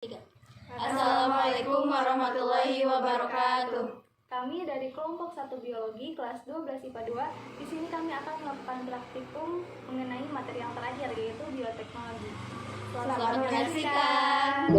Assalamualaikum warahmatullahi wabarakatuh. Kami dari kelompok 1 biologi kelas 12 IPA 2. Di sini kami akan melakukan praktikum mengenai materi yang terakhir, yaitu bioteknologi. Selamat menyaksikan.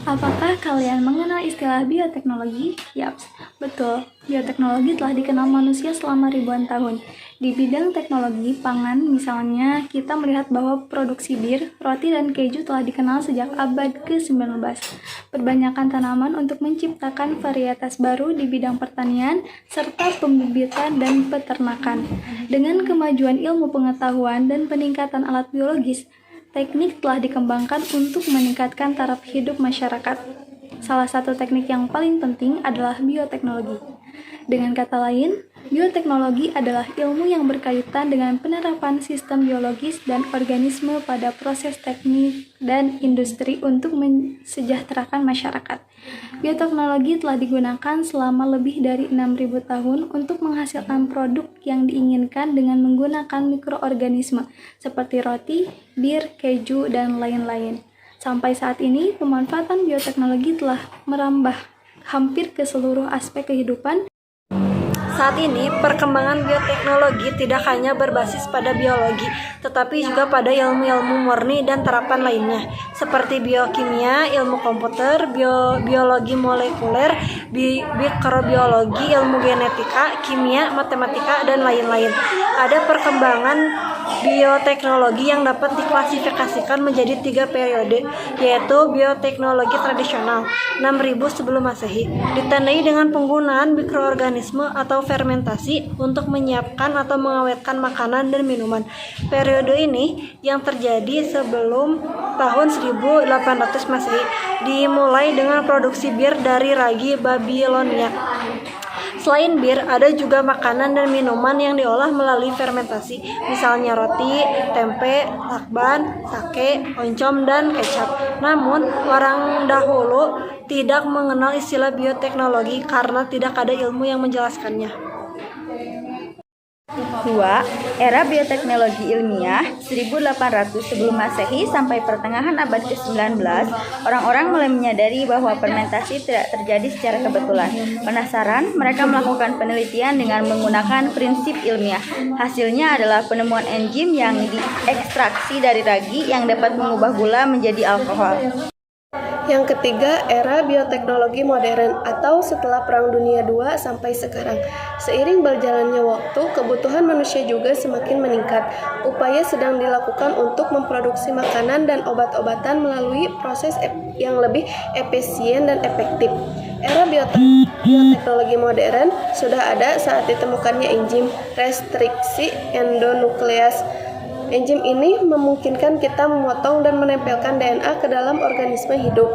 Apakah kalian mengenal istilah bioteknologi? Yaps, betul. Bioteknologi telah dikenal manusia selama ribuan tahun. Di bidang teknologi pangan, misalnya, kita melihat bahwa produksi bir, roti, dan keju telah dikenal sejak abad ke-19. Perbanyakan tanaman untuk menciptakan varietas baru di bidang pertanian, serta pembibitan dan peternakan. Dengan kemajuan ilmu pengetahuan dan peningkatan alat biologis, teknik telah dikembangkan untuk meningkatkan taraf hidup masyarakat. Salah satu teknik yang paling penting adalah bioteknologi. Dengan kata lain, bioteknologi adalah ilmu yang berkaitan dengan penerapan sistem biologis dan organisme pada proses teknik dan industri untuk mensejahterakan masyarakat. Bioteknologi telah digunakan selama lebih dari 6.000 tahun untuk menghasilkan produk yang diinginkan dengan menggunakan mikroorganisme seperti roti, bir, keju, dan lain-lain. Sampai saat ini, pemanfaatan bioteknologi telah merambah hampir ke seluruh aspek kehidupan. Saat ini, perkembangan bioteknologi tidak hanya berbasis pada biologi, tetapi juga pada ilmu-ilmu murni dan terapan lainnya, seperti biokimia, ilmu komputer, biologi molekuler, mikrobiologi, ilmu genetika, kimia, matematika, dan lain-lain. Ada perkembangan bioteknologi yang dapat diklasifikasikan menjadi 3 periode, yaitu bioteknologi tradisional 6000 sebelum Masehi, ditandai dengan penggunaan mikroorganisme atau fermentasi untuk menyiapkan atau mengawetkan makanan dan minuman. Periode ini yang terjadi sebelum tahun 1800 Masehi, dimulai dengan produksi bir dari ragi Babilonia. Selain bir, ada juga makanan dan minuman yang diolah melalui fermentasi, misalnya roti, tempe, lakban, sake, oncom, dan kecap. Namun, orang dahulu tidak mengenal istilah bioteknologi karena tidak ada ilmu yang menjelaskannya. 2. Era bioteknologi ilmiah 1800 sebelum Masehi sampai pertengahan abad ke-19, orang-orang mulai menyadari bahwa fermentasi tidak terjadi secara kebetulan. Penasaran, mereka melakukan penelitian dengan menggunakan prinsip ilmiah. Hasilnya adalah penemuan enzim yang diekstraksi dari ragi yang dapat mengubah gula menjadi alkohol. Yang ketiga, era bioteknologi modern atau setelah Perang Dunia II sampai sekarang. Seiring berjalannya waktu, kebutuhan manusia juga semakin meningkat. Upaya sedang dilakukan untuk memproduksi makanan dan obat-obatan melalui proses yang lebih efisien dan efektif. Era bioteknologi modern sudah ada saat ditemukannya enzim restriksi endonukleas. Enzim ini memungkinkan kita memotong dan menempelkan DNA ke dalam organisme hidup.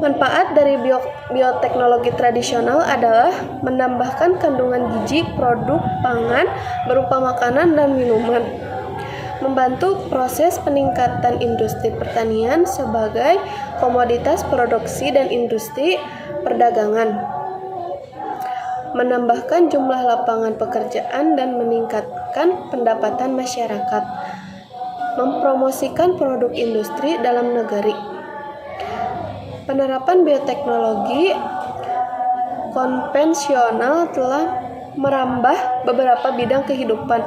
Manfaat dari bioteknologi tradisional adalah menambahkan kandungan gizi produk pangan berupa makanan dan minuman, membantu proses peningkatan industri pertanian sebagai komoditas produksi dan industri perdagangan, menambahkan jumlah lapangan pekerjaan dan meningkatkan pendapatan masyarakat, mempromosikan produk industri dalam negeri. Penerapan bioteknologi konvensional telah merambah beberapa bidang kehidupan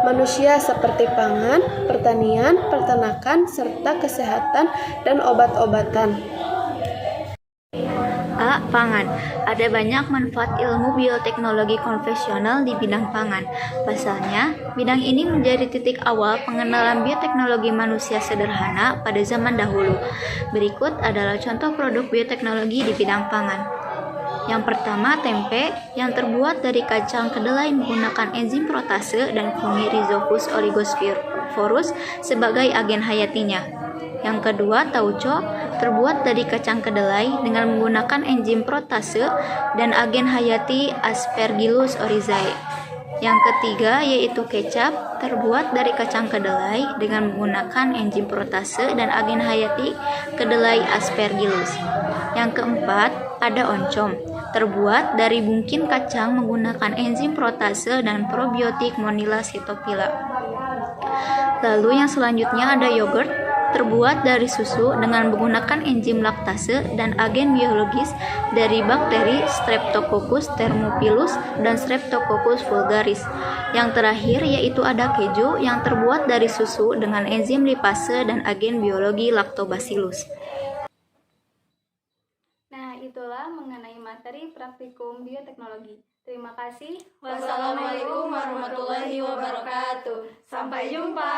manusia seperti pangan, pertanian, peternakan, serta kesehatan dan obat-obatan. A. Pangan. Ada banyak manfaat ilmu bioteknologi konvensional di bidang pangan. Pasalnya, bidang ini menjadi titik awal pengenalan bioteknologi manusia sederhana pada zaman dahulu. Berikut adalah contoh produk bioteknologi di bidang pangan. Yang pertama, tempe yang terbuat dari kacang kedelai menggunakan enzim protase dan fungi Rhizopus oligosporus sebagai agen hayatinya. Yang kedua, tauco terbuat dari kacang kedelai dengan menggunakan enzim protase dan agen hayati Aspergillus oryzae. Yang ketiga yaitu kecap terbuat dari kacang kedelai dengan menggunakan enzim protase dan agen hayati kedelai Aspergillus. Yang keempat ada oncom terbuat dari bungkin kacang menggunakan enzim protase dan probiotik Monila Cytophila. Lalu yang selanjutnya ada yogurt terbuat dari susu dengan menggunakan enzim laktase dan agen biologis dari bakteri Streptococcus thermophilus dan Streptococcus vulgaris. Yang terakhir yaitu ada keju yang terbuat dari susu dengan enzim lipase dan agen biologi Lactobacillus. Nah, itulah mengenai materi praktikum bioteknologi. Terima kasih. Wassalamualaikum warahmatullahi wabarakatuh. Sampai jumpa.